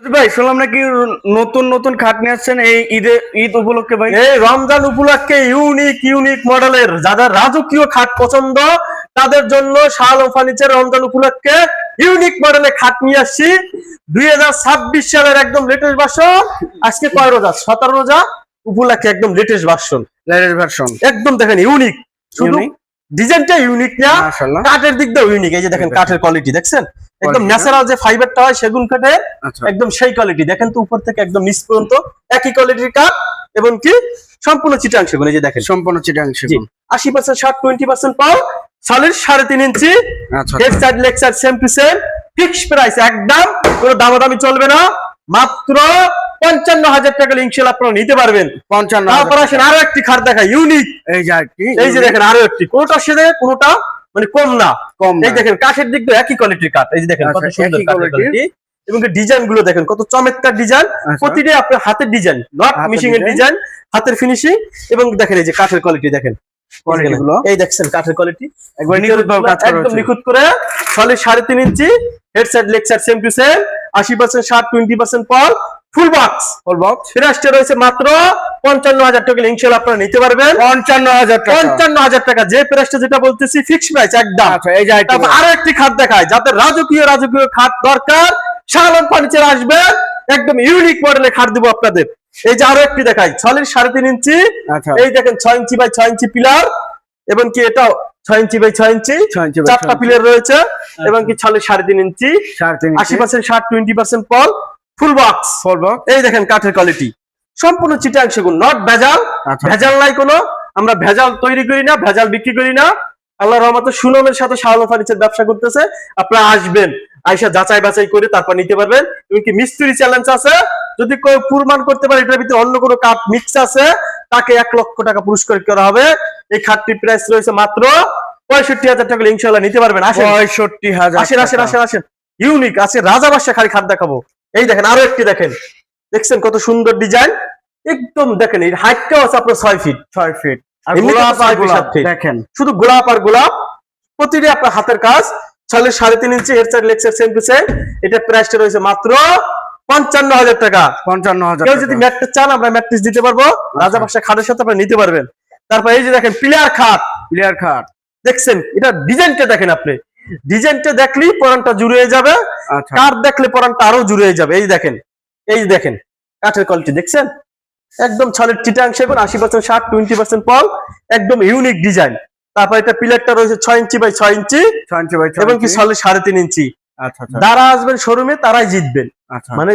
ভাই শুনলাম নাকি নতুন নতুন খাট নিয়ে আসছেন এই ঈদ উপলক্ষে ভাই। এই রমজান উপলক্ষে ইউনিক মডেলের যাদের রাজকীয় খাট পছন্দ তাদের জন্য শাহ আলম ফার্নিচার রমজান উপলক্ষে ইউনিক মডেলে খাট নিয়ে আসছি 2026 সালের একদম লেটেস্ট ভার্সন। আজকে কয় রোজা? 17 রোজা উপলক্ষে একদম লেটেস্ট ভার্সন একদম দেখেন ইউনিক, শুধু ডিজাইনটা ইউনিক না, কাঠের দিক দিয়ে ইউনিক। এই যে দেখেন কাঠের কোয়ালিটি দেখছেন, একদম ন্যাচারাল যে ফাইবারটা হয় সেগুন কাঠের, একদম সেই কোয়ালিটি। দেখেন তো উপর থেকে একদম নিচ পর্যন্ত একই কোয়ালিটির কাঠ এবং কি সম্পূর্ণ চিটাং সেগুন। এই যে দেখেন সম্পূর্ণ চিটাং সেগুন, 80% 60-20% পাও, solid 3.5 inch, head side leg side same to same, fix price একদম, কোনো দামাদামি চলবে না, মাত্র 55,000 টাকা ইনশাআল্লাহ আপনারা নিতে পারবেন। 55,000। তারপর আসেন আরো একটি খাট দেখা ইউনিক, এই যে দেখেন আরো একটি, কোনটা সাথে কোনটা মানে কম না। এই দেখেন কাঠের দিক দিয়ে একই কোয়ালিটির কাঠ, এই যে দেখেন কত সুন্দর কোয়ালিটি এবং ডিজাইন গুলো দেখেন কত চমৎকার ডিজাইন, প্রতিটা আপনার হাতের ডিজাইন, নট মিশিং এর ডিজাইন, হাতের ফিনিশিং এবং দেখেন এই যে কাঠের কোয়ালিটি দেখেন, এই দেখছেন কাঠের কোয়ালিটি একদম নিখুঁত করে, solid 3.5 inch, head side leg side same to same, 80% 60-20% Paul, full box প্রাইসটা রয়েছে মাত্র 55,000 টাকা ইনশাআল্লাহ আপনারা নিতে পারবেন। 55,000 টাকা যে প্রাইসটা যেটা বলতেছি ফিক্স প্রাইস একদম। এই যে আরো একটি খাট দেখায় যাদের রাজকীয় খাট দরকার, শাহ আলম ফার্নিচার আসবেন, একদম ইউনিক মডেলে খাট দিব আপনাদের। এই যে আরো একটি দেখাই সলিড 3.5 ইঞ্চি, এই দেখেন 6 ইঞ্চি বাই 6 ইঞ্চি পিলার এবং কি এটাও 6 ইঞ্চি বাই 6 ইঞ্চি, চারটা পিলার রয়েছে এবং কি সলিড 3.5 ইঞ্চি, 80% 60-20% পল, ফুল বক্স। এই দেখেন কাঠের কোয়ালিটি সম্পূর্ণ চিটাং সেগুন, নট ভেজাল, ভেজাল নাই কোনো, আমরা ভেজাল তৈরি করি না, ভেজাল বিক্রি করি না। আল্লাহর রহমতে সুনামের সাথে শাহ আলম ফার্নিচার ব্যবসা করতেছে, আপনারা আসবেন, আইসা যাচাই বাছাই করে তারপর নিতে পারবেন। এমনকি মিস্ত্রি চ্যালেঞ্জ আছে, যদি কেউ প্রমাণ করতে পারে এটার ভিতরে অন্য কোনো কাঠ মিক্স আছে তাকে 1 লক্ষ টাকা পুরস্কার করা হবে। এই খাটটির প্রাইস রয়েছে মাত্র 65,000 টাকা ইনশাআল্লাহ নিতে পারবেন। 65,000। আসেন ইউনিক আছে, রাজা বাদশা খালি খাট দেখাবো। এই দেখেন আরো একটি দেখেন, দেখছেন কত সুন্দর ডিজাইন, একদম দেখেন এই হাইটটাও আছে আপনার 6 ফিট। আর গোলাপ আর গোলাপ দেখেন, শুধু গোলাপ আর গোলাপ, প্রতিটি আপনার হাতের কাজ, 3.5 inch, head side leg side same to same. এটা প্রাইসটা রয়েছে মাত্র 55,000 টাকা। 55,000। কেউ যদি ম্যাট্রেস চান আমরা ম্যাট্রেস দিতে পারবো, রাজা বাদশা খাটের সাথে আপনারা নিতে পারবেন। তারপর এই যে দেখেন পিলার খাট দেখছেন, এটা ডিজাইনটা দেখেন, আপনি ডিজাইনটা দেখলেই পরানটা জুড়ে যাবে, কাঠ দেখলে পরানটা আরো জুড়ে যাবে। এই দেখেন কাঠের কোয়ালিটি দেখছেন, একদম সলিড চিটাং সেগুন, 80% 60-20% পল, একদম ইউনিক ডিজাইন। তারপর এটা পিলারটা রয়েছে 6 ইঞ্চি বাই 6 ইঞ্চি এবং কি সলিড 3.5 ইঞ্চি। যারা আসবেন শোরুমে তারাই জিতবেন, মানে